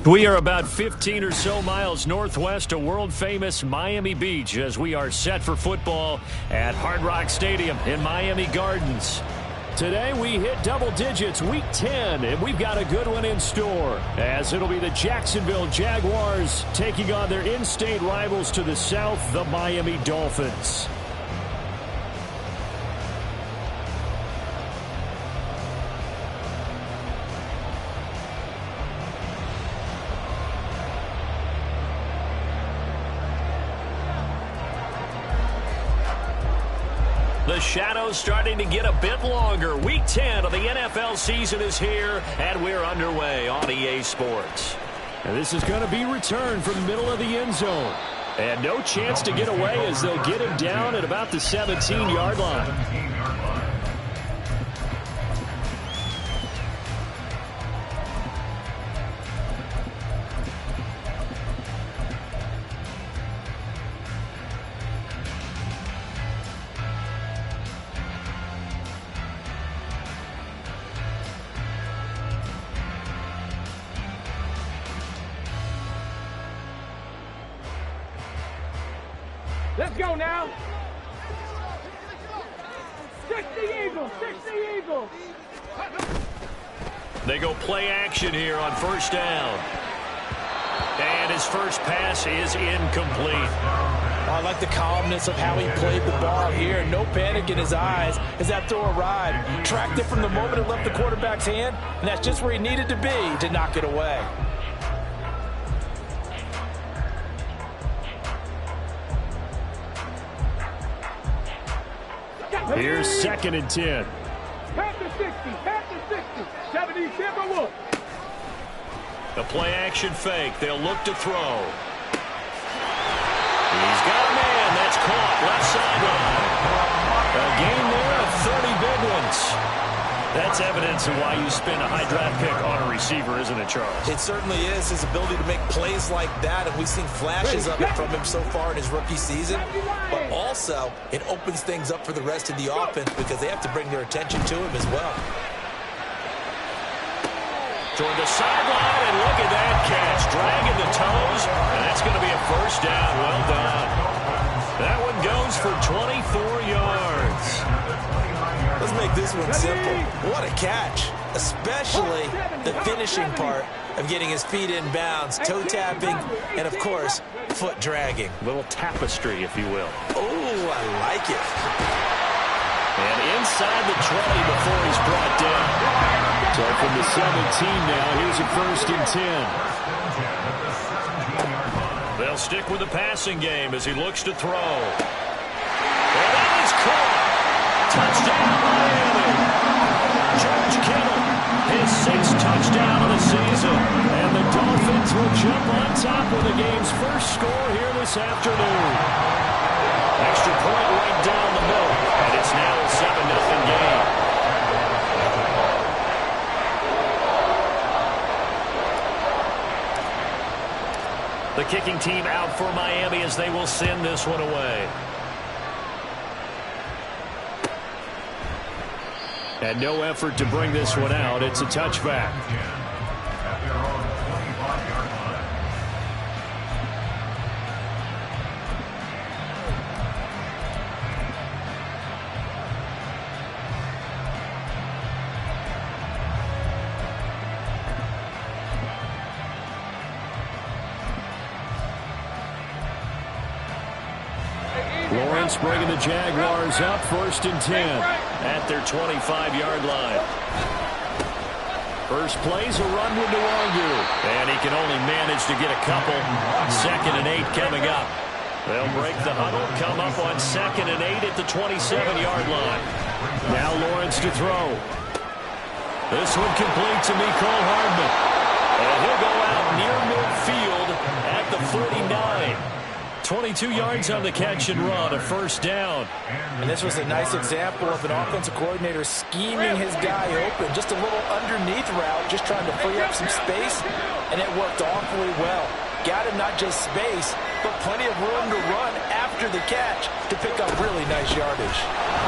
We are about 15 or so miles northwest of world-famous Miami Beach as we are set for football at Hard Rock Stadium in Miami Gardens. Today we hit double digits week 10, and we've got a good one in store as it'll be the Jacksonville Jaguars taking on their in-state rivals to the south, the Miami Dolphins. The shadow's starting to get a bit longer. Week 10 of the NFL season is here, and we're underway on EA Sports. And this is going to be returned from the middle of the end zone. And no chance to get away as they'll get him down at about the 17-yard line. Let's go now. 60 Eagles, 60 Eagles. They go play action here on first down. And his first pass is incomplete. I like the calmness of how he played the ball here. No panic in his eyes as that throw arrived. Tracked it from the moment it left the quarterback's hand, and that's just where he needed to be to knock it away. Here's 2nd and 10. Pass to 60, pass to 60. 70, Timberwolves. The play action fake. They'll look to throw. He's got a man. That's caught. Left sideline. A gain there of 30 big ones. That's evidence of why you spend a high draft pick on a receiver, isn't it, Charles? It certainly is. His ability to make plays like that, and we've seen flashes of it from him so far in his rookie season. But also, it opens things up for the rest of the offense because they have to bring their attention to him as well. Toward the sideline, and look at that catch. Dragging the toes, and that's going to be a first down. Well done. That one goes for 24 yards. Let's make this one simple. What a catch, especially the finishing part of getting his feet in bounds, toe tapping, and, of course, foot dragging. A little tapestry, if you will. Oh, I like it. And inside the 20 before he's brought down. So from the 17 now, here's a 1st and 10. They'll stick with the passing game as he looks to throw. And that is caught. Touchdown, Miami. George Kittle, his 6th touchdown of the season. And the Dolphins will jump on top with the game's first score here this afternoon. Extra point right down the middle, and it's now a 7-0 game. The kicking team out for Miami as they will send this one away. And no effort to bring this one out. It's a touchback. Lawrence bringing the Jaguars up 1st and 10 at their 25-yard line. First play's a run with Nwangu, and he can only manage to get a couple. 2nd and 8 coming up. They'll break the huddle, come up on 2nd and 8 at the 27-yard line. Now Lawrence to throw. This one complete to Mecole Hardman. And he'll go out near midfield at the 49. 22 yards on the catch and run, a first down. And this was a nice example of an offensive coordinator scheming his guy open. Just a little underneath route, just trying to free up some space, and it worked awfully well. Got him not just space, but plenty of room to run after the catch to pick up really nice yardage.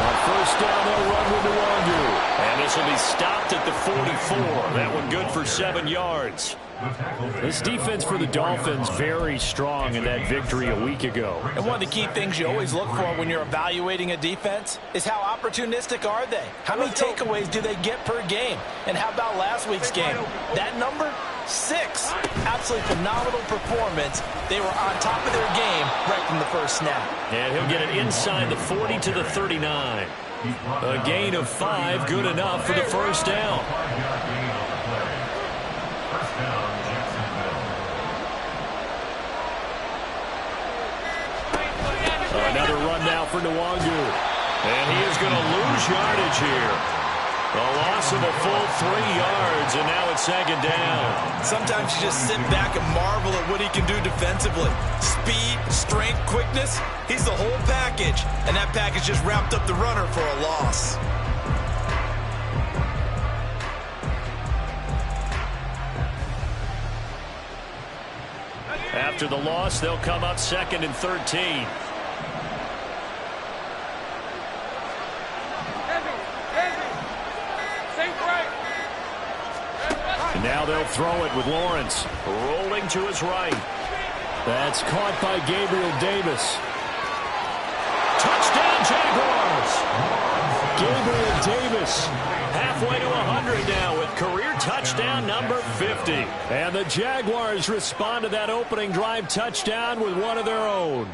On first down, they'll run with Nwangu. And this will be stopped at the 44. That one good for 7 yards. This defense for the Dolphins very strong in that victory a week ago. And one of the key things you always look for when you're evaluating a defense is how opportunistic are they? How many takeaways do they get per game? And how about last week's game? That number? 6. Absolutely phenomenal performance. They were on top of their game right from the first snap. And he'll get it inside the 40 to the 39. A gain of 5, good enough for the first down. Another run now for Nwangu. And he is going to lose yardage here. A loss of a full 3 yards, and now it's 2nd down. Sometimes you just sit back and marvel at what he can do defensively. Speed, strength, quickness, he's the whole package. And that package just wrapped up the runner for a loss. After the loss, they'll come up 2nd and 13. And now they'll throw it with Lawrence. Rolling to his right. That's caught by Gabriel Davis. Touchdown, Jaguars! Gabriel Davis halfway to 100 now with career touchdown number 50. And the Jaguars respond to that opening drive touchdown with one of their own.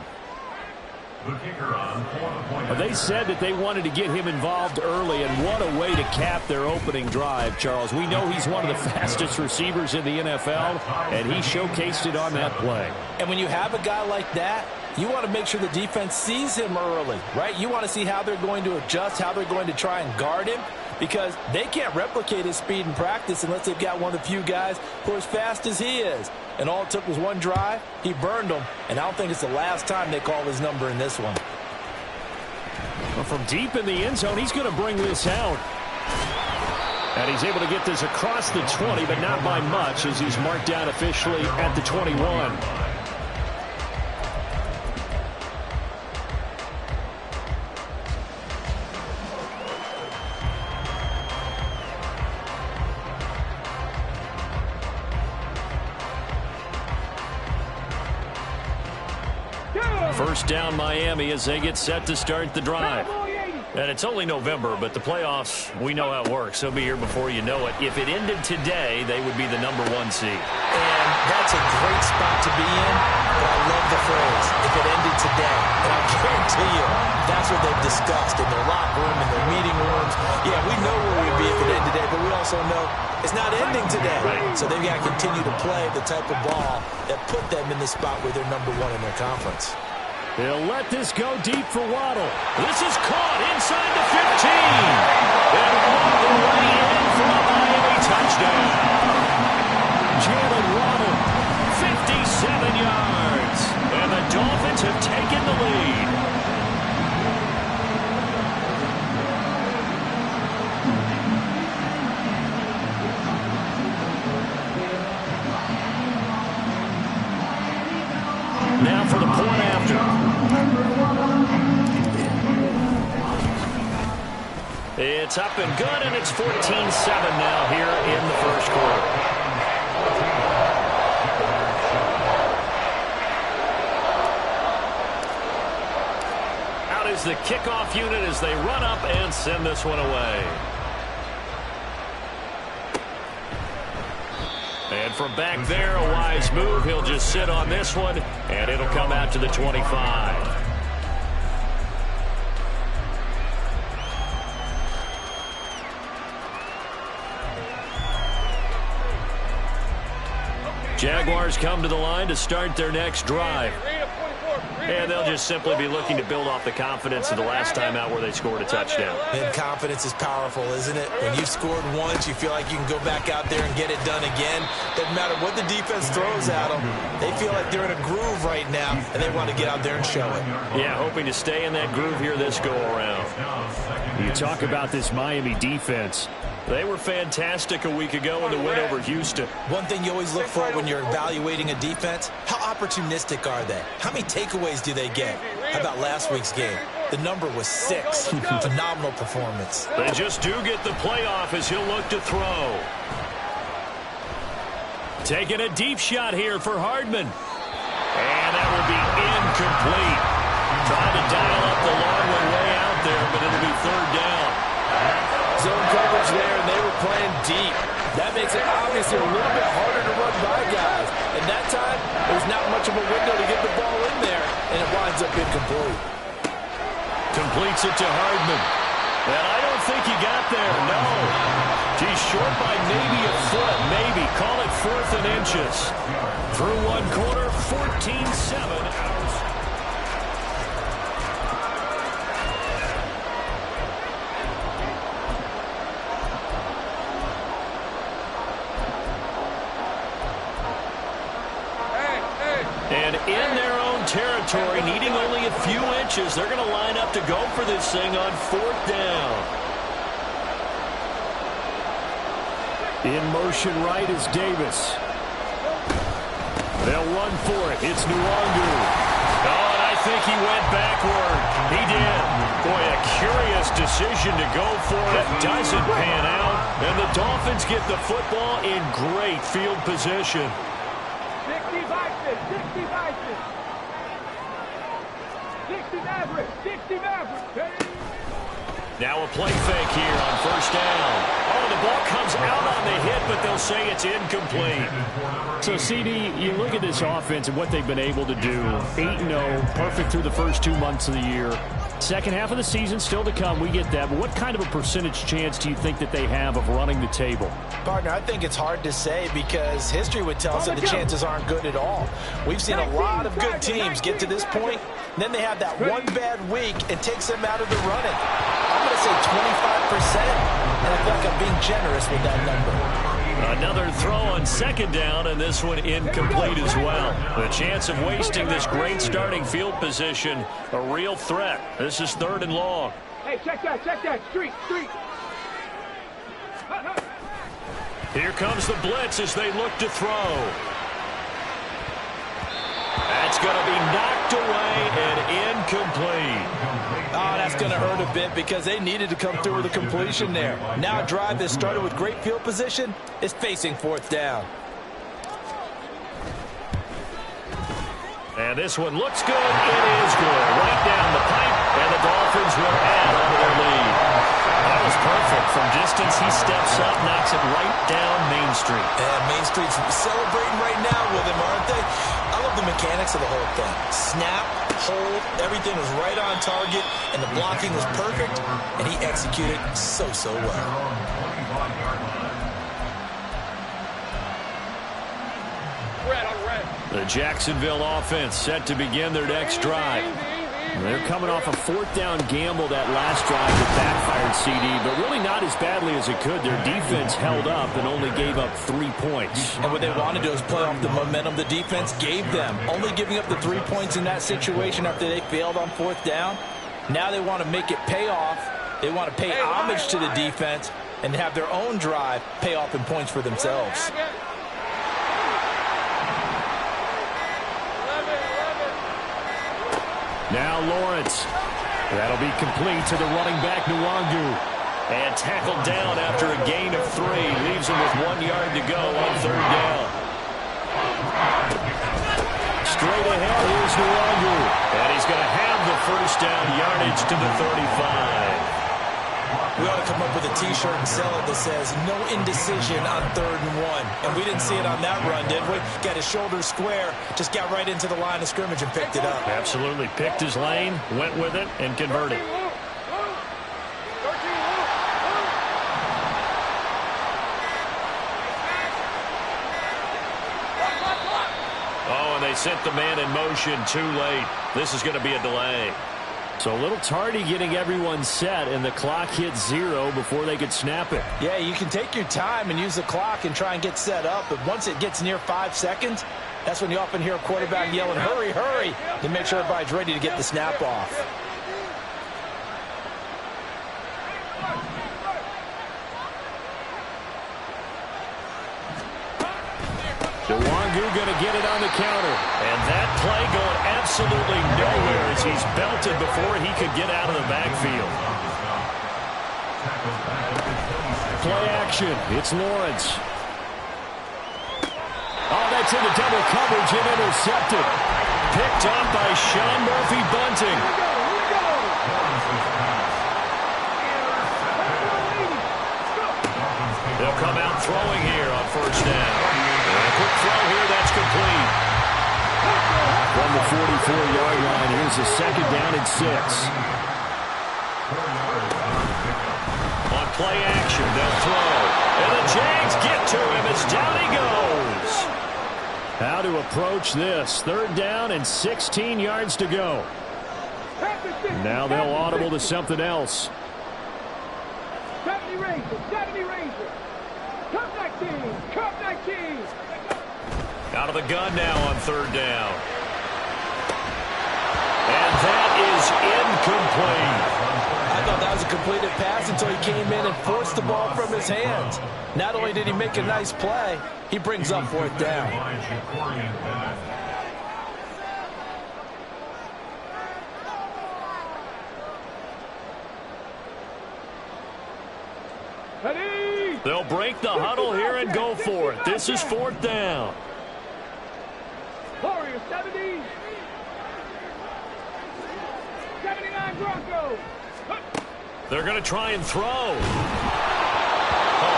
They said that they wanted to get him involved early, and what a way to cap their opening drive, Charles. We know he's one of the fastest receivers in the NFL, and he showcased it on that play. And when you have a guy like that, you want to make sure the defense sees him early, right? You want to see how they're going to adjust, how they're going to try and guard him, because they can't replicate his speed in practice unless they've got one of the few guys who are as fast as he is. And all it took was one drive. He burned them, and I don't think it's the last time they call his number in this one. Well, from deep in the end zone, he's going to bring this out. And he's able to get this across the 20, but not by much, as he's marked down officially at the 21. First down Miami as they get set to start the drive. And it's only November, but the playoffs, we know how it works. They'll be here before you know it. If it ended today, they would be the number 1 seed. And that's a great spot to be in, but I love the phrase, if it ended today. And I guarantee you, that's what they've discussed in their locker room, in their meeting rooms. Yeah, we know where we'd be if it ended today, but we also know it's not ending today. Right. So they've got to continue to play the type of ball that put them in the spot where they're number 1 in their conference. He'll let this go deep for Waddle. This is caught inside the 15. And Waddle way in for a Miami touchdown. Jalen Waddle, 57 yards. And the Dolphins have taken the lead. Now for the point after. It's up and good, and it's 14-7 now here in the first quarter. Out is the kickoff unit as they run up and send this one away. And from back there, a wise move. He'll just sit on this one, and it'll come out to the 25. Jaguars come to the line to start their next drive. And they'll just simply be looking to build off the confidence of the last time out where they scored a touchdown. And confidence is powerful, isn't it? When you've scored once, you feel like you can go back out there and get it done again. Doesn't matter what the defense throws at them. They feel like they're in a groove right now, and they want to get out there and show it. Yeah, hoping to stay in that groove here this go-around. You talk about this Miami defense. They were fantastic a week ago in the win over Houston. One thing you always look for when you're evaluating a defense, how opportunistic are they? How many takeaways do they get? How about last week's game? The number was 6. Phenomenal performance. They just do get the playoff as he'll look to throw. Taking a deep shot here for Hardman. And that will be incomplete. Trying to dial up the long way out there, but it'll be third down. Zone coverage there, and they were playing deep. That makes it obviously a little bit harder to run by guys. And that time, there's not much of a window to get the ball in there, and it winds up incomplete. Completes it to Hardman. And I don't think he got there, no. He's short by maybe a foot, maybe. Call it 4th and inches. Through one quarter, 14-7. And in their own territory, needing only a few inches, they're going to line up to go for this thing on 4th down. In motion right is Davis. They'll run for it. It's Nwangu. Oh, and I think he went backward. He did. Boy, a curious decision to go for it. Doesn't pan out. And the Dolphins get the football in great field position. 60 Vikings, 60 Vikings. 60 Mavericks, 60 Mavericks. Now a play fake here on 1st down. Oh, the ball comes out on the hit, but they'll say it's incomplete. So, CD, you look at this offense and what they've been able to do. 8-0, perfect through the first 2 months of the year. Second half of the season still to come. We get that. But what kind of a percentage chance do you think that they have of running the table? Partner, I think it's hard to say because history would tell us that the chances aren't good at all. We've seen a lot of good teams get to this point, and then they have that one bad week and takes them out of the running. I'm going to say 25%, and I feel like I'm being generous with that number. Another throw on 2nd down, and this one incomplete as well. The chance of wasting this great starting field position, a real threat. This is 3rd and long. Hey, check that. Street. Here comes the blitz as they look to throw. That's going to be knocked away and incomplete. Oh, that's going to hurt a bit because they needed to come through with a completion there. Now a drive that started with great field position is facing 4th down. And this one looks good. It is good. Right down the pipe, and the Dolphins will add on to their lead. That was perfect. From distance, he steps up, knocks it right down Main Street. And Main Street's celebrating right now with him, aren't they? I love the mechanics of the whole thing. Snap, hold, everything was right on target, and the blocking was perfect, and he executed so well. The Jacksonville offense set to begin their next drive. They're coming off a 4th down gamble that last drive that backfired, CD, but really not as badly as it could. Their defense held up and only gave up 3 points. And what they want to do is play off the momentum the defense gave them. Only giving up the 3 points in that situation after they failed on 4th down. Now they want to make it pay off. They want to pay homage to the defense and have their own drive pay off in points for themselves. Now Lawrence. That'll be complete to the running back, Nwangu. And tackled down after a gain of 3. Leaves him with 1 yard to go on 3rd down. Straight ahead, here's Nwangu. And he's going to have the 1st down yardage to the 35. We ought to come up with a T-shirt and sell it that says, no indecision on 3rd and 1. And we didn't see it on that run, did we? Got his shoulders square, just got right into the line of scrimmage and picked it up. Absolutely. Picked his lane, went with it, and converted. Oh, and they sent the man in motion too late. This is going to be a delay. So a little tardy getting everyone set, and the clock hit 0 before they could snap it. Yeah, you can take your time and use the clock and try and get set up, but once it gets near 5 seconds, that's when you often hear a quarterback yelling, hurry, hurry, to make sure everybody's ready to get the snap off. Nwangu going to get it on the counter. And that play going absolutely absolutely nowhere as he's belted before he could get out of the backfield. Play action. It's Lawrence. Oh, that's into double coverage and intercepted. Picked up by Sean Murphy-Bunting. They'll come out throwing here on first down. And a quick throw here, that's complete. From the 44-yard line, here's a second down and 6. On play action, they'll throw. And the Jags get to him as down he goes. How to approach this. Third down and 16 yards to go. Now they'll audible to something else. 70 Rangers, 70 Rangers. Come 19, come 19. Out of the gun now on third down. And that is incomplete. I thought that was a completed pass until he came in and forced the ball from his hands. Not only did he make a nice play, he brings up fourth down. They'll break the huddle here and go for it. This is fourth down. Warriors 70. 79 Broncos. They're going to try and throw. A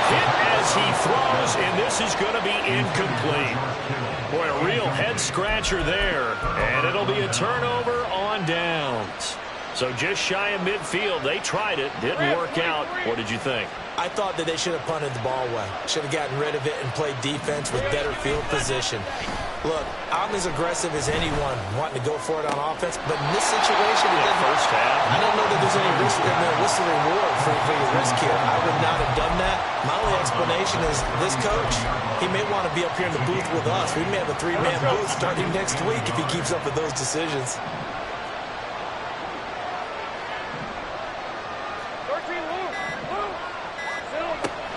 hit as he throws, and this is going to be incomplete. Boy, a real head-scratcher there, and it'll be a turnover on downs. So just shy of midfield. They tried it. Didn't work out. What did you think? I thought that they should have punted the ball away. Should have gotten rid of it and played defense with better field position. Look, I'm as aggressive as anyone wanting to go for it on offense, but in this situation, First half. I don't know that there's any risk in the whistle reward for your risk here. I would not have done that. My only explanation is this coach, he may want to be up here in the booth with us. We may have a three-man booth starting next week if he keeps up with those decisions.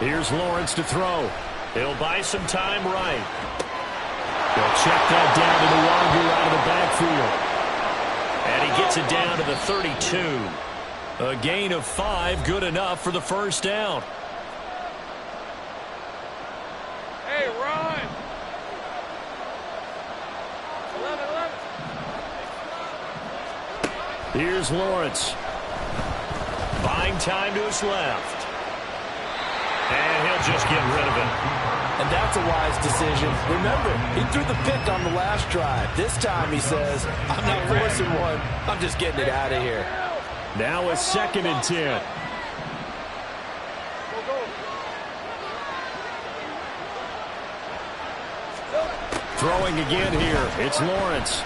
Here's Lawrence to throw. He'll buy some time right. They'll check that down to the Wanger out of the backfield. And he gets it down to the 32. A gain of 5, good enough for the first down. Hey, run. 11. Here's Lawrence. Buying time to his left. And he'll just get rid of it. And that's a wise decision. Remember, he threw the pick on the last drive. This time he says, I'm not forcing one. I'm just getting it out of here. Now a second and 10. Throwing again here. It's Lawrence.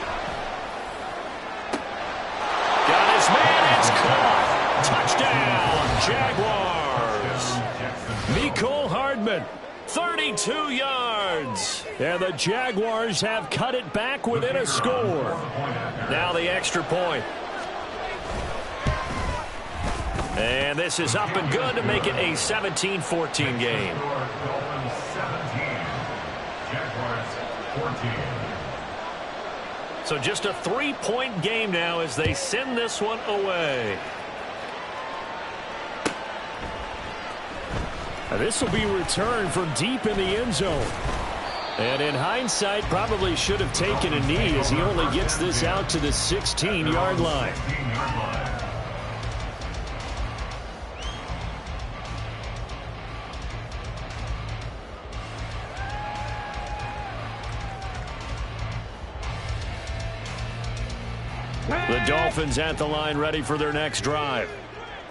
Got his man. It's caught. Touchdown, Jaguars. Mecole Hardman, 32 yards. And the Jaguars have cut it back within a score. Now the extra point. And this is up and good to make it a 17-14 game. So just a 3-point game now as they send this one away. This will be returned from deep in the end zone. And in hindsight, probably should have taken a knee as he only gets this out to the 16-yard line. The Dolphins at the line ready for their next drive.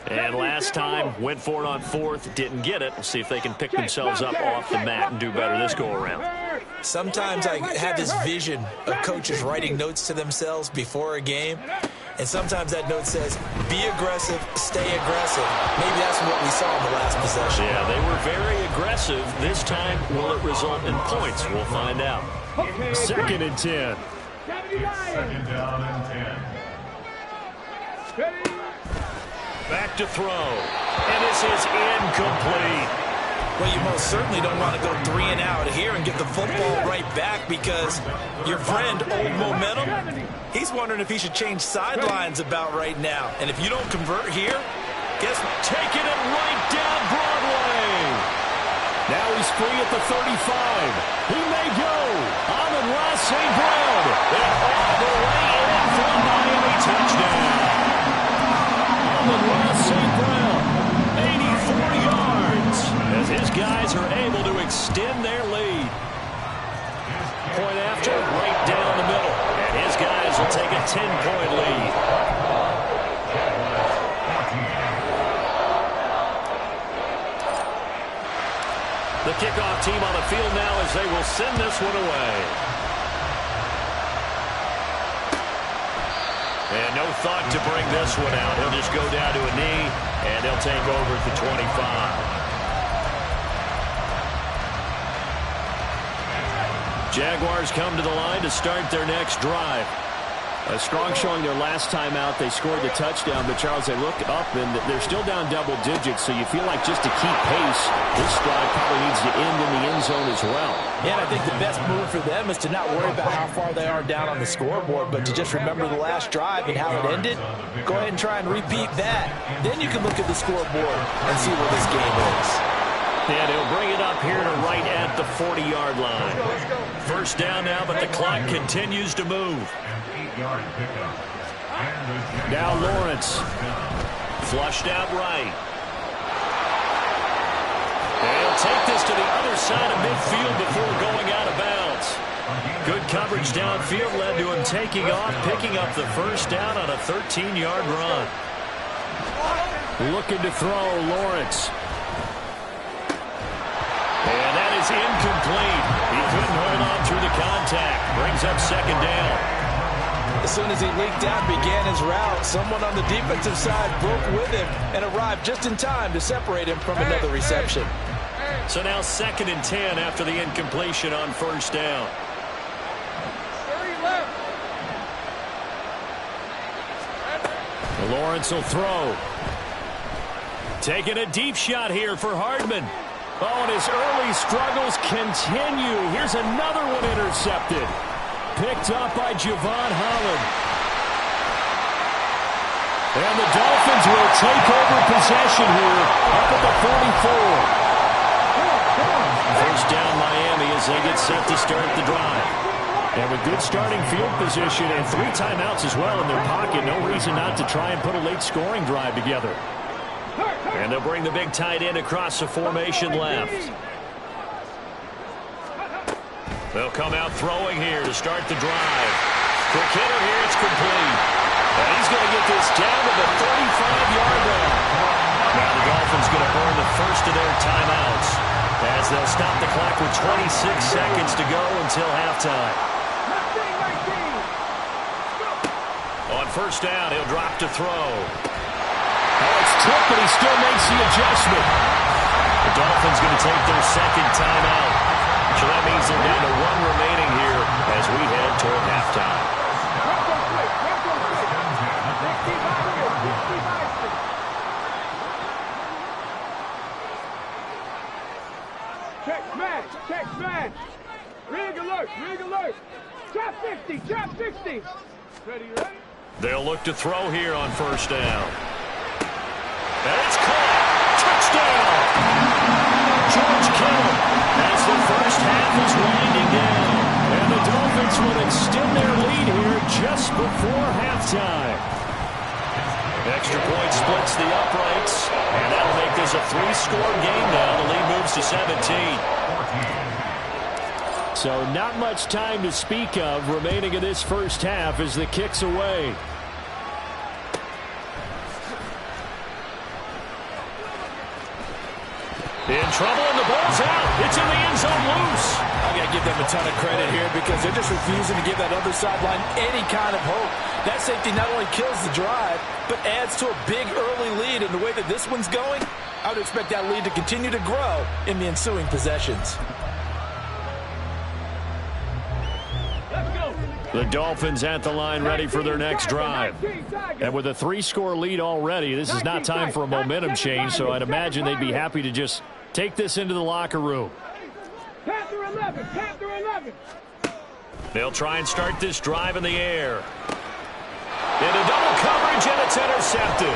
And last time, went for it on fourth, didn't get it. We'll see if they can pick themselves up off the mat and do better this go-around. Sometimes I have this vision of coaches writing notes to themselves before a game, and sometimes that note says, be aggressive, stay aggressive. Maybe that's what we saw in the last possession. Yeah, they were very aggressive. This time, will it result in points? We'll find out. Second and 10. Second down and 10. Back to throw. And this is incomplete. Well, you most certainly don't want to go 3 and out here and get the football right back, because your friend, Old Momentum, he's wondering if he should change sidelines about right now. And if you don't convert here, guess what? Taking it right down Broadway. Now he's free at the 35. He may go. Amon-Ra St. Brown. And all the way in for a Miami touchdown. Amon-Ra St. Brown, 84 yards, as his guys are able to extend their lead. Point after, right down the middle. And his guys will take a 10-point lead. The kickoff team on the field now as they will send this one away. And no thought to bring this one out. He'll just go down to a knee, and they'll take over at the 25. Jaguars come to the line to start their next drive. A strong showing their last time out. They scored the touchdown, but Charles, they look up and they're still down double digits, so you feel like just to keep pace, this drive probably needs to end in the end zone as well. Yeah, and I think the best move for them is to not worry about how far they are down on the scoreboard, but to just remember the last drive and how it ended. Go ahead and try and repeat that. Then you can look at the scoreboard and see where this game is. And he'll bring it up here to right at the 40-yard line. First down now, but the clock continues to move. Now Lawrence. Flushed out right. And he'll take this to the other side of midfield before going out of bounds. Good coverage downfield led to him taking off, picking up the first down on a 13-yard run. Looking to throw, Lawrence. And that is incomplete. He couldn't hold on through the contact. Brings up second down. As soon as he leaked out, began his route, someone on the defensive side broke with him and arrived just in time to separate him from another reception. So now 2nd and 10 after the incompletion on first down. Lawrence will throw. Taking a deep shot here for Hardman. Oh, and his early struggles continue. Here's another one intercepted. Picked up by Javon Holland. And the Dolphins will take over possession here up at the 44. First down Miami as they get set to start the drive. And with good starting field position and 3 timeouts as well in their pocket, no reason not to try and put a late scoring drive together. And they'll bring the big tight end across the formation left. They'll come out throwing here to start the drive. Quick hitter here, it's complete. And he's going to get this down to the 35-yard line. Now the Dolphins going to burn the first of their timeouts as they'll stop the clock with 26 seconds to go until halftime. On first down, he'll drop to throw. Oh, it's tipped, but he still makes the adjustment. The Dolphins going to take their second timeout. So that means they're down to 1 remaining here as we head toward halftime. Check smash, check smash. Rig alert, rig alert. Trap 50, trap 50. Ready, ready? They'll look to throw here on first down. And it's caught. Touchdown. George Kittle as the first half is winding down. And the Dolphins will extend their lead here just before halftime. Extra point splits the uprights, and that'll make this a 3-score game now. The lead moves to 17. So not much time to speak of remaining in this first half as the kick's away. In trouble, and the ball's out. It's in the end zone loose. I got to give them a ton of credit here because they're just refusing to give that other sideline any kind of hope. That safety not only kills the drive, but adds to a big early lead. And the way that this one's going, I would expect that lead to continue to grow in the ensuing possessions. The Dolphins at the line ready for their next drive. And with a 3-score lead already, this is not time for a momentum change, so I'd imagine they'd be happy to just take this into the locker room. Panther 11, Panther 11. They'll try and start this drive in the air. Into double coverage, and it's intercepted.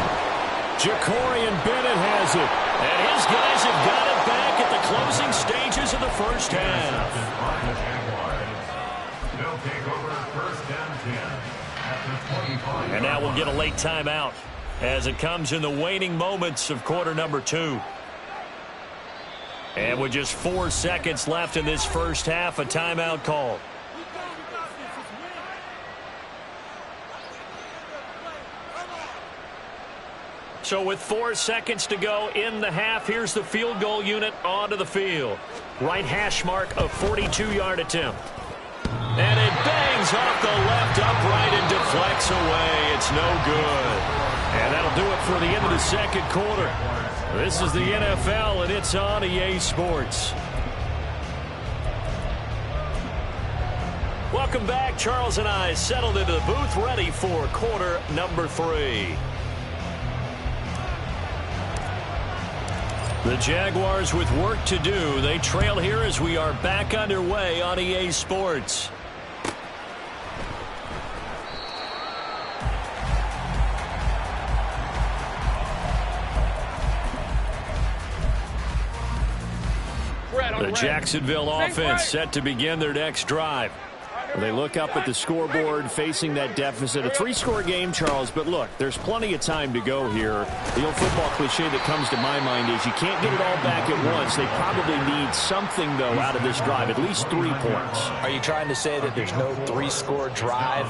Ja'Cory Bennett has it. And his guys have got it back at the closing stages of the first half. They'll take over first and 10 at the 25. And now we'll get a late timeout as it comes in the waning moments of quarter number 2. And with just 4 seconds left in this first half, a timeout call. So with 4 seconds to go in the half, here's the field goal unit onto the field. Right hash mark, a 42-yard attempt. And it bangs off the left upright and deflects away. It's no good. And that'll do it for the end of the second quarter. This is the NFL, and it's on EA Sports. Welcome back. Charles and I settled into the booth, ready for quarter number 3. The Jaguars with work to do. They trail here as we are back underway on EA Sports. The Jacksonville offense set to begin their next drive. They look up at the scoreboard facing that deficit. A 3-score game, Charles, but look, there's plenty of time to go here. The old football cliche that comes to my mind is you can't get it all back at once. They probably need something, though, out of this drive, at least 3 points. Are you trying to say that there's no 3-score drive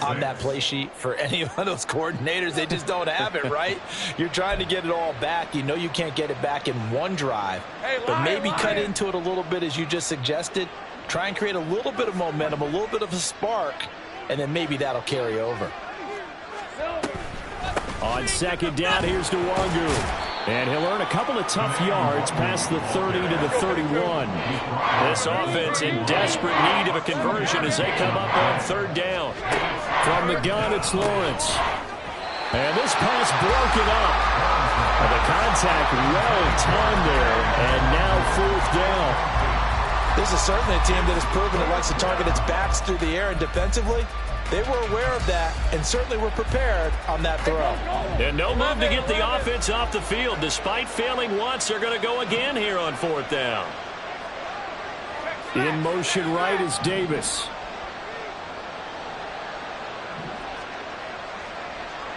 on that play sheet for any of those coordinators? They just don't have it, right? You're trying to get it all back. You know you can't get it back in one drive, but maybe cut into it a little bit as you just suggested. Try and create a little bit of momentum, a little bit of a spark, and then maybe that'll carry over. On second down, here's Nwangu. And he'll earn a couple of tough yards past the 30 to the 31. This offense in desperate need of a conversion as they come up on third down. From the gun, it's Lawrence. And this pass broken up. And the contact well-timed there, and now fourth down. This is certainly a team that has proven it likes to target its backs through the air, and defensively, they were aware of that and certainly were prepared on that throw. And no move to get the offense off the field. Despite failing once, they're going to go again here on fourth down. In motion right is Davis.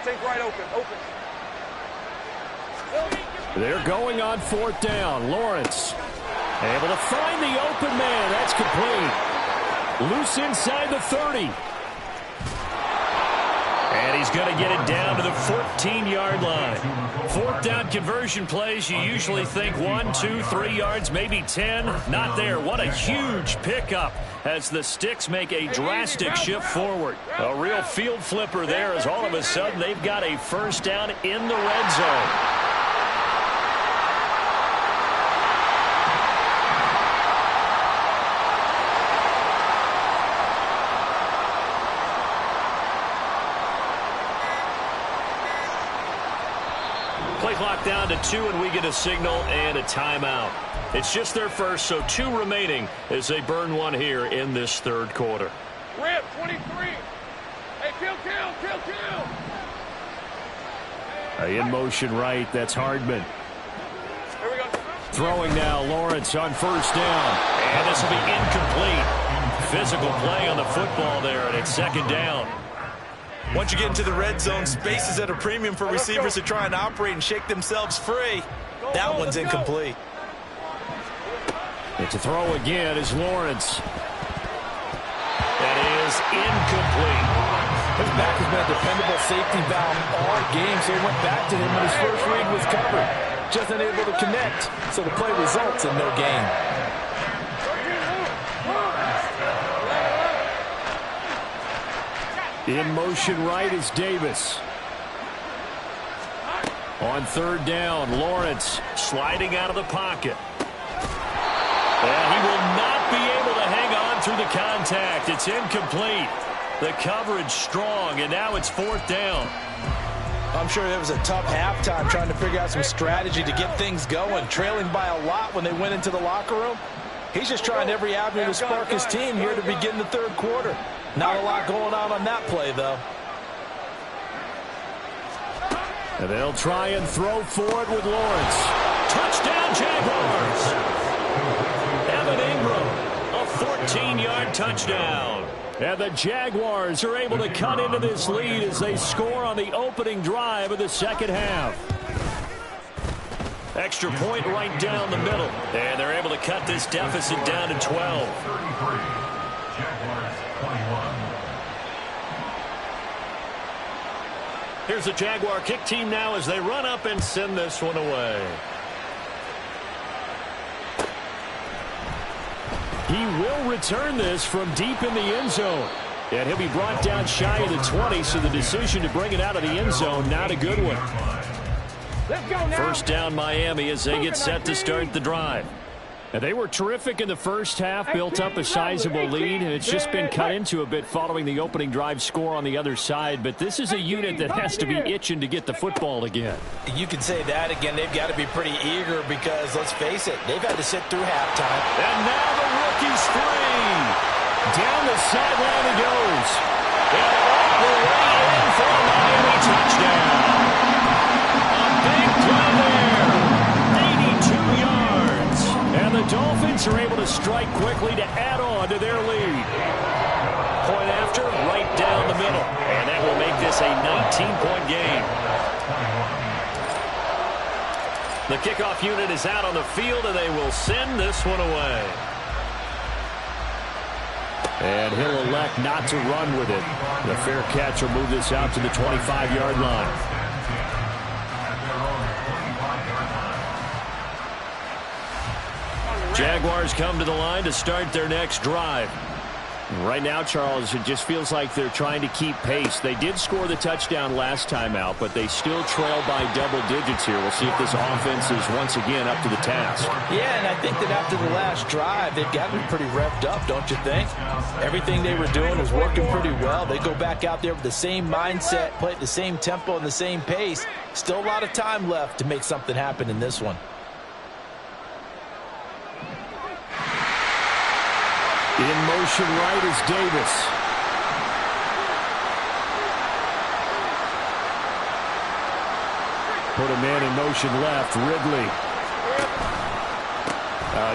Take right open. They're going on fourth down. Lawrence able to find the open man. That's complete. Loose inside the 30. And he's going to get it down to the 14-yard line. Fourth down conversion plays, you usually think 1, 2, 3 yards, maybe 10. Not there. What a huge pickup as the Sticks make a drastic shift forward. A real field flipper there as all of a sudden they've got a first down in the red zone. Play clock down to 2, and we get a signal and a timeout. It's just their first, so 2 remaining as they burn one here in this third quarter. Rip, 23. Hey, kill. In motion right, that's Hardman. Here we go. Throwing now, Lawrence on first down. And this will be incomplete. Physical play on the football there, and it's second down. Once you get into the red zone, space is at a premium for receivers to try and operate and shake themselves free. That one's incomplete. And to throw again is Lawrence. That is incomplete. His back has been a dependable safety valve all game, so he went back to him when his first read was covered. Just unable to connect, so the play results in no gain. In motion right is Davis. On third down, Lawrence Sliding out of the pocket. And he will not be able to hang on through the contact. It's incomplete. The coverage strong, and now it's fourth down. I'm sure it was a tough halftime trying to figure out some strategy to get things going, trailing by a lot when they went into the locker room. He's just trying every avenue to spark his team here to begin the third quarter. Not a lot going on that play, though. And they'll try and throw for it with Lawrence. Touchdown, Jaguars. Evan Ingram, a 14-yard touchdown. And the Jaguars are able to cut into this lead as they score on the opening drive of the second half. Extra point right down the middle. And they're able to cut this deficit down to 12. 33. Jaguars 21. Here's the Jaguar kick team now as they run up and send this one away. He will return this from deep in the end zone. And he'll be brought down shy of the 20, so the decision to bring it out of the end zone, not a good one. Let's go now. First down Miami as they get set to start the drive. And they were terrific in the first half, built up a sizable lead, and it's just been cut into a bit following the opening drive score on the other side. But this is a unit that has to be itching to get the football again. You can say that again. They've got to be pretty eager because, let's face it, they've had to sit through halftime. And now the rookie's free. Down the sideline he goes. And all the way in for a Miami touchdown. A big play there. 82 yards. And the Dolphins are able to strike quickly to add on to their lead. Point after, right down the middle. And that will make this a 19-point game. The kickoff unit is out on the field, and they will send this one away. And he'll elect not to run with it. The fair catch will move this out to the 25-yard line. Jaguars come to the line to start their next drive. Right now, Charles, it just feels like they're trying to keep pace. They did score the touchdown last time out, but they still trail by double digits here. We'll see if this offense is once again up to the task. Yeah, and I think that after the last drive, they've got to be pretty revved up, don't you think? Everything they were doing was working pretty well. They go back out there with the same mindset, play at the same tempo and the same pace. Still a lot of time left to make something happen in this one. In motion right is Davis. Put a man in motion left, Ridley.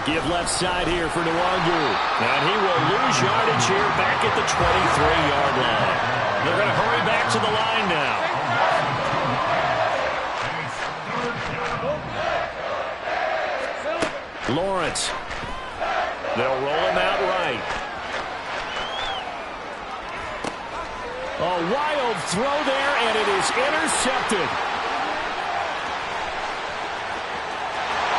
Give left side here for Nwangu. And he will lose yardage here back at the 23-yard line. They're going to hurry back to the line now. Lawrence. They'll roll him out right. A wild throw there, and it is intercepted.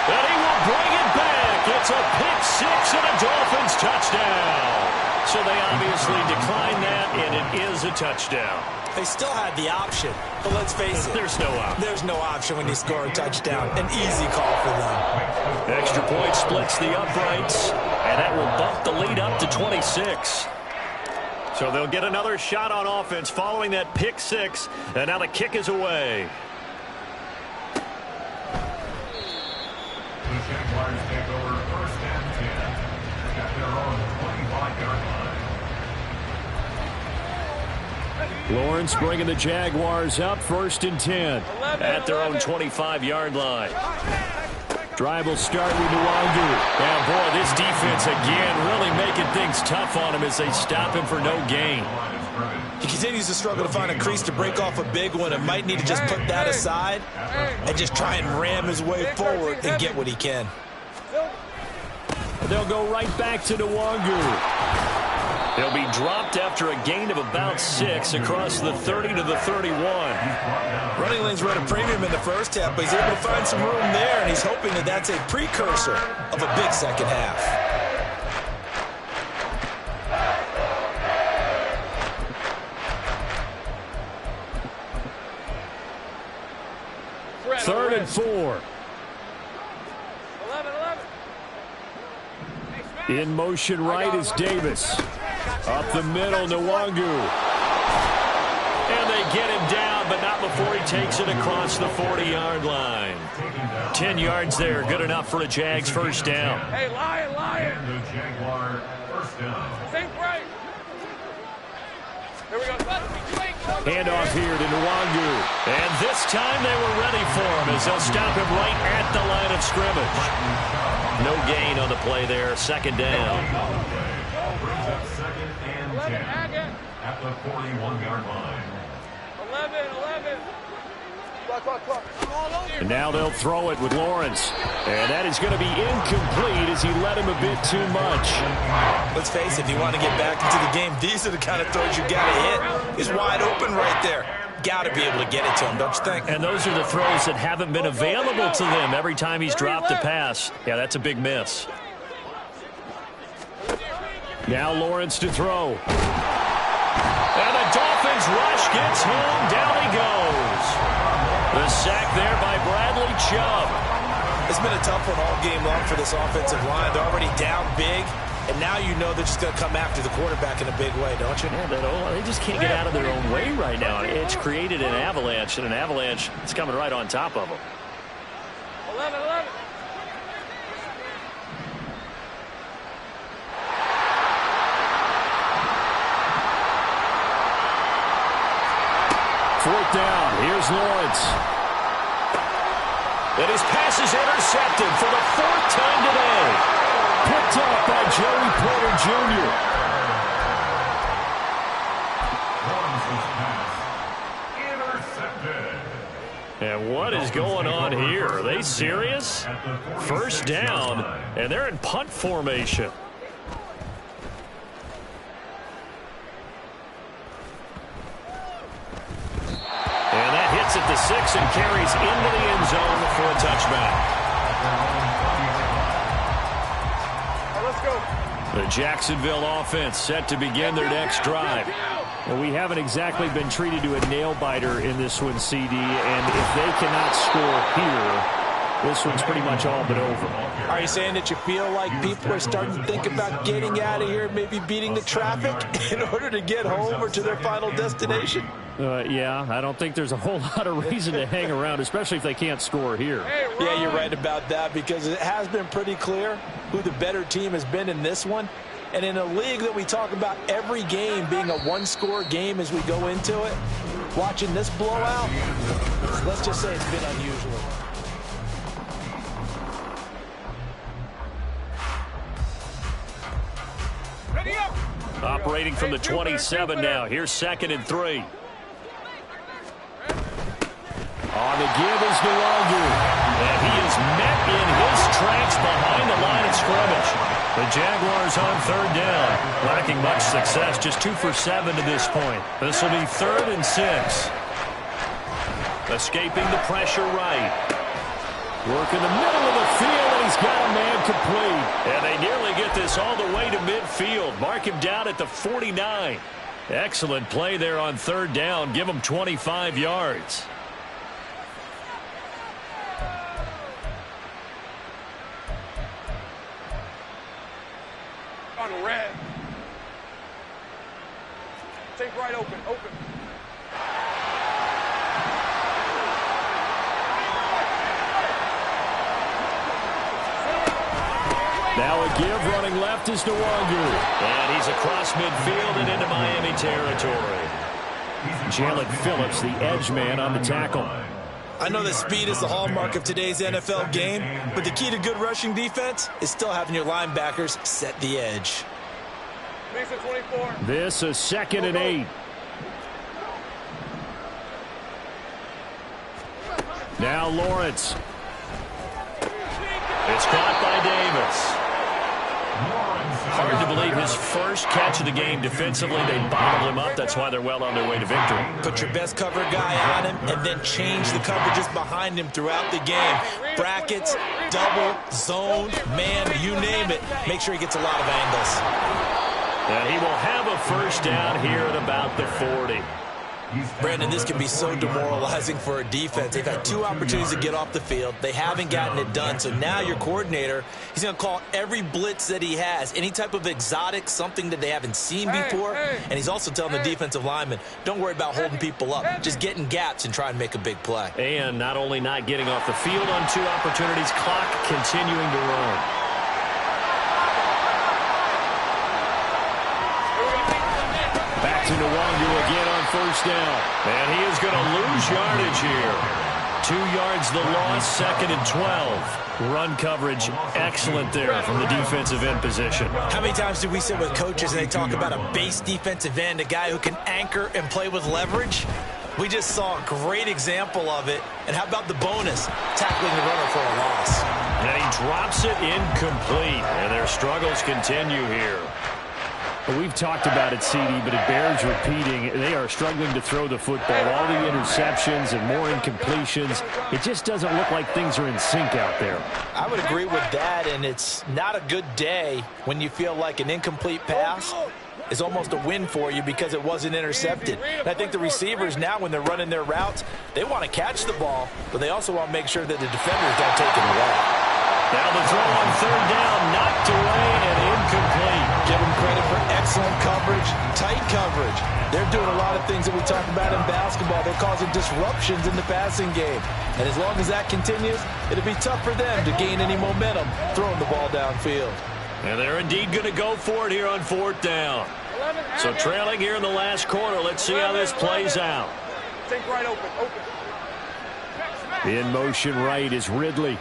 And he will bring it back. It's a pick six and a Dolphins touchdown. So they obviously declined that, and it is a touchdown. They still had the option, but let's face it. There's no option. There's no option when you score a touchdown. An easy call for them. Extra point splits the uprights, and that will bump the lead up to 26. So they'll get another shot on offense following that pick six, and now the kick is away. The Jaguars take over first and 10 at their own 25-yard line. Lawrence bringing the Jaguars up first and 10. At their own 25-yard line. Drive will start with Nwangu. And boy, this defense again really making things tough on him as they stop him for no gain. He continues to struggle to find a crease to break off a big one and might need to just put that aside and just try and ram his way forward and get what he can. They'll go right back to Nwangu. He'll be dropped after a gain of about 6 across the 30 to the 31. Running lanes run a premium in the first half, but he's able to find some room there, and he's hoping that that's a precursor of a big second half. Third and 4. 11. In motion right is Davis. Up the middle, Nwangu. And they get him down on, but not before he takes it across the 40-yard line. 10 yards there, good enough for a Jags first down. Hey, Lion! The Jaguar first down. Think right. Here we go. Handoff here to Nwangu. And this time they were ready for him as they'll stop him right at the line of scrimmage. No gain on the play there, second down. Brings up second and 10 at the 41-yard line. 11. Clock. And now they'll throw it with Lawrence. And that is going to be incomplete as he led him a bit too much. Let's face it, if you want to get back into the game, these are the kind of throws you got to hit. He's wide open right there. Got to be able to get it to him, don't you think? And those are the throws that haven't been available to them every time he's dropped a pass. Yeah, that's a big miss. Now Lawrence to throw. And the Dolphins rush gets home. Down he goes. The sack there by Bradley Chubb. It's been a tough one all game long for this offensive line. They're already down big, and now you know they're just going to come after the quarterback in a big way, don't you? Yeah, they just can't get out of their own way right now. It's created an avalanche, and an avalanche is coming right on top of them. 11. Fourth down. Here's Lawrence. And his pass is intercepted for the fourth time today. Picked up by Joey Porter Jr. Intercepted. And what is going on here? Are they serious? First down, and they're in punt formation. And that hits at the 6 and carries into the end zone for a touchback. Let's go. The Jacksonville offense set to begin their next drive. Well, we haven't exactly been treated to a nail-biter in this one, CD, and if they cannot score here, this one's pretty much all but over. Are you saying that you feel like people are starting to think about getting out of here, maybe beating the traffic in order to get home or to their final destination? Yeah, I don't think there's a whole lot of reason to hang around, especially if they can't score here. Yeah, you're right about that because it has been pretty clear who the better team has been in this one. And in a league that we talk about every game being a one-score game as we go into it, watching this blowout, let's just say it's been unusual. Operating from the 27 now. Here's 2nd and 3. On the give is Nwangu. And he is met in his tracks behind the line of scrimmage. The Jaguars on 3rd down. Lacking much success. Just 2 for 7 to this point. This will be 3rd and 6. Escaping the pressure right. Work in the middle of the field, and he's got a man complete. And they nearly get this all the way to midfield. Mark him down at the 49. Excellent play there on 3rd down. Give him 25 yards. On red. Take right open. Now a give running left is Nwangu. And he's across midfield and into Miami territory. Jalen Phillips, the edge man on the tackle. I know that speed is the hallmark of today's NFL game, but the key to good rushing defense is still having your linebackers set the edge. This is 2nd and 8. Now Lawrence. It's caught by Davis. Hard to believe his first catch of the game defensively. They bottled him up. That's why they're well on their way to victory. Put your best cover guy on him and then change the coverages behind him throughout the game. Brackets, double, zone, man, you name it. Make sure he gets a lot of angles. And he will have a first down here at about the 40. Brandon, this can be so demoralizing for a defense. They've had 2 opportunities to get off the field. They haven't gotten it done. So now your coordinator, he's going to call every blitz that he has, any type of exotic, something that they haven't seen before. And he's also telling the defensive lineman, don't worry about holding people up. Just get in gaps and try and make a big play. And not only not getting off the field on 2 opportunities, clock continuing to run. Back to Nwangu again on first down. And he is going to lose yardage here. 2 yards the loss, 2nd and 12. Run coverage excellent there from the defensive end position. How many times do we sit with coaches and they talk about a base defensive end, a guy who can anchor and play with leverage? We just saw a great example of it. And how about the bonus? Tackling the runner for a loss. And he drops it incomplete. And their struggles continue here. Well, we've talked about it, CD, but it bears repeating. They are struggling to throw the football. All the interceptions and more incompletions. It just doesn't look like things are in sync out there. I would agree with that, and it's not a good day when you feel like an incomplete pass is almost a win for you because it wasn't intercepted. And I think the receivers now, when they're running their routes, they want to catch the ball, but they also want to make sure that the defenders don't take it away. Now the throw on 3rd down, knocked away and incomplete. Give them credit for excellent coverage, tight coverage. They're doing a lot of things that we talk about in basketball. They're causing disruptions in the passing game. And as long as that continues, it'll be tough for them to gain any momentum throwing the ball downfield. And they're indeed going to go for it here on 4th down. So trailing here in the last quarter. Let's see how this plays out. Think right open. In motion right is Ridley.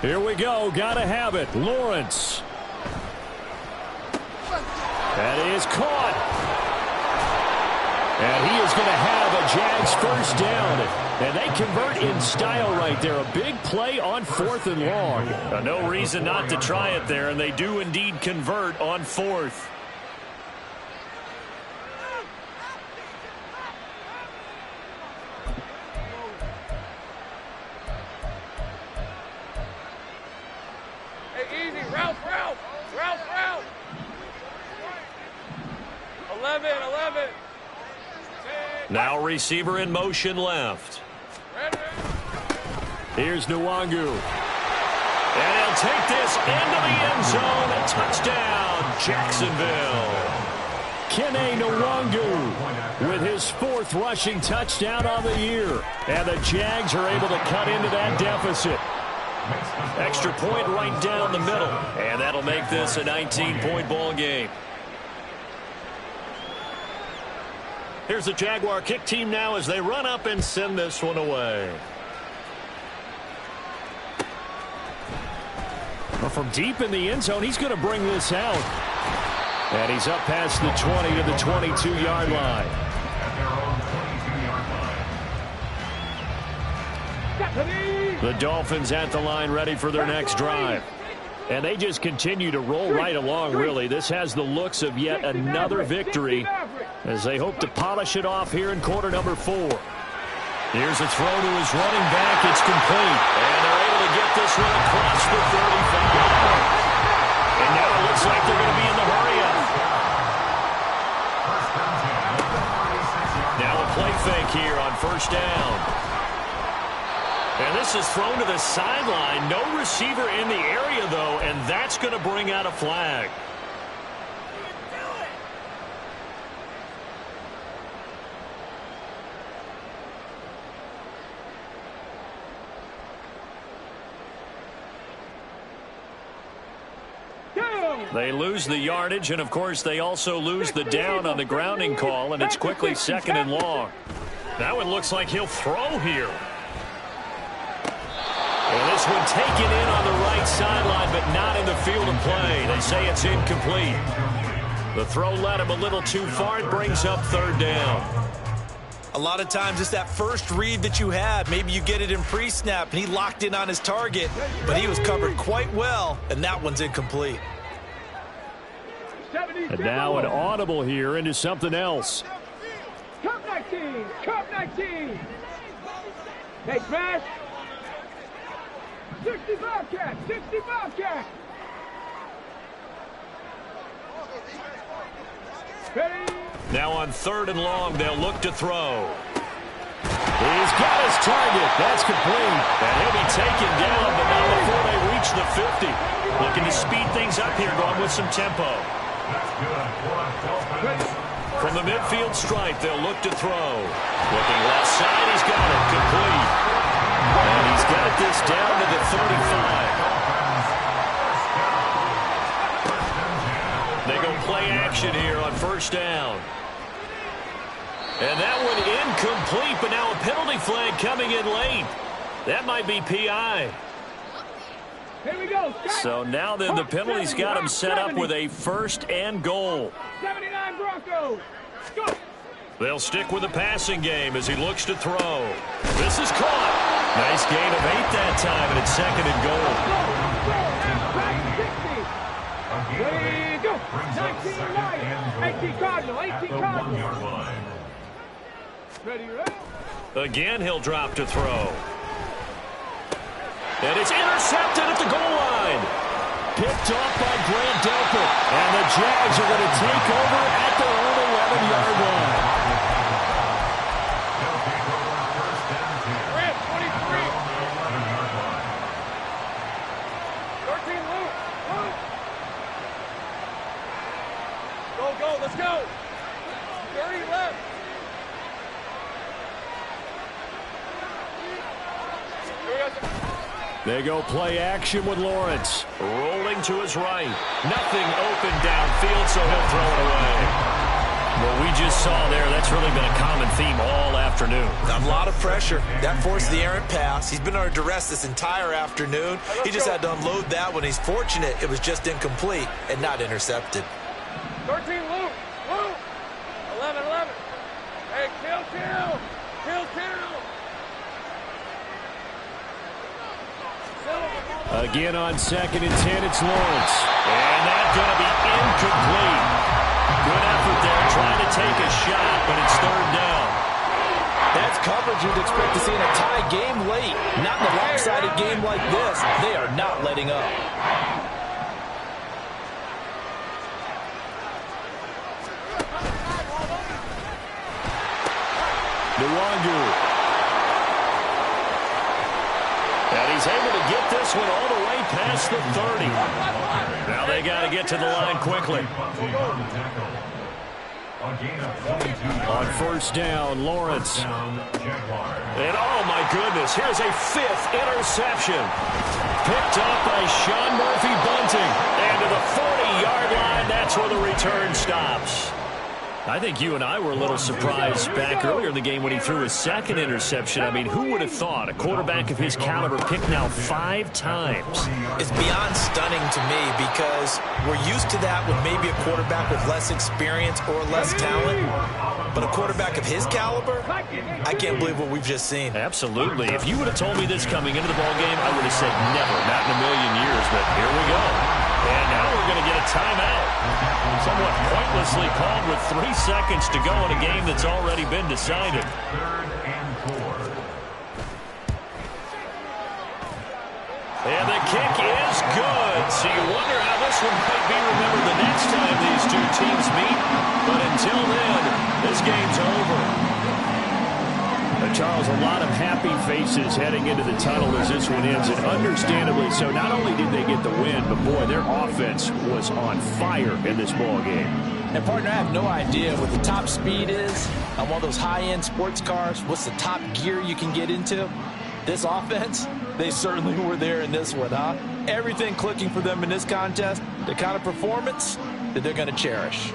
Here we go. Gotta have it. Lawrence. That is caught. And he is going to have a Jags first down. And they convert in style right there. A big play on 4th and long. No reason not to try it there. And they do indeed convert on 4th. Route. 11. Now receiver in motion left. Here's Nwangu. And he'll take this into the end zone. A touchdown, Jacksonville. Kene Nwangu with his 4th rushing touchdown on the year. And the Jags are able to cut into that deficit. Extra point right down the middle. And that'll make this a 19-point ball game. Here's the Jaguar kick team now as they run up and send this one away. Well, from deep in the end zone, he's going to bring this out. And he's up past the 20 to the 22-yard line. The Dolphins at the line ready for their next drive. And they just continue to roll right along, really. This has the looks of yet another victory as they hope to polish it off here in quarter number 4. Here's a throw to his running back. It's complete. And they're able to get this one across the 35. And now it looks like they're going to be in the hurry-up. Now a play fake here on first down. And this is thrown to the sideline. No receiver in the area, though, and that's going to bring out a flag. They lose the yardage, and, of course, they also lose the down on the grounding call, and it's quickly 2nd and long. Now it looks like he'll throw here. And this one taken in on the right sideline, but not in the field of play. They say it's incomplete. The throw led him a little too far. It brings up 3rd down. A lot of times it's that first read that you have. Maybe you get it in pre-snap, and he locked in on his target, but he was covered quite well, and that one's incomplete. And now an audible here into something else. Cup 19. Hey, Smash. 60 Bobcat. Ready? Now on 3rd and long, they'll look to throw. He's got his target. That's complete. And he'll be taken down, but not before they reach the 50. Looking to speed things up here, going with some tempo. From the midfield stripe, they'll look to throw. Looking left side, he's got it. Complete. And he's got this down to the 35. They go play action here on 1st down. And that one incomplete, but now a penalty flag coming in late. That might be PI. Here we go. So now then the penalty's got him set up with a 1st and goal. 79 Broncos. Go. They'll stick with the passing game as he looks to throw. This is caught. Nice gain of 8 that time, and it's 2nd and goal. There you go. 19 right. 18 Cardinal. 18 Cardinal. Again, he'll drop to throw. And it's intercepted at the goal line. Picked off by Grant Delpit. And the Jags are going to take over at their own 11-yard line. Grant, 23. 13, Luke. Go, let's go. 30 left. They go play action with Lawrence. Rolling to his right. Nothing open downfield, so he'll throw it away. What we just saw there, that's really been a common theme all afternoon. A lot of pressure. That forced the errant pass. He's been under duress this entire afternoon. He just had to unload that one. He's fortunate it was just incomplete and not intercepted. 13, Luke. 11. Hey, kill. Again on 2nd and 10, it's Lawrence. And that's going to be incomplete. Good effort there, trying to take a shot, but it's 3rd down. That's coverage you'd expect to see in a tie game late. Not in a lopsided game like this. They are not letting up. Nwangu. And he's able to get this one all the way past the 30. Now they got to get to the line quickly. On 1st down, Lawrence. And oh my goodness, here's a 5th interception. Picked up by Sean Murphy-Bunting. And to the 40-yard line, that's where the return stops. I think you and I were a little surprised back earlier in the game when he threw his 2nd interception. I mean, who would have thought a quarterback of his caliber picked now 5 times? It's beyond stunning to me because we're used to that with maybe a quarterback with less experience or less talent. But a quarterback of his caliber, I can't believe what we've just seen. Absolutely. If you would have told me this coming into the ballgame, I would have said never, not in a million years. But here we go. And now we're going to get a timeout. Somewhat pointlessly called with 3 seconds to go in a game that's already been decided. 3rd and 4. And the kick is good. So you wonder how this one might be remembered the next time these two teams meet. But until then, this game's over. Charles, a lot of happy faces heading into the tunnel as this one ends, and understandably so. Not only did they get the win, but boy, their offense was on fire in this ball game. And partner, I have no idea what the top speed is on one of those high-end sports cars. What's the top gear you can get into? This offense, they certainly were there in this one, huh? Everything clicking for them in this contest, the kind of performance that they're going to cherish.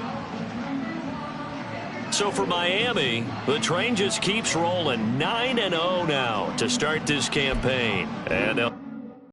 So for Miami, the train just keeps rolling 9-0 now to start this campaign. And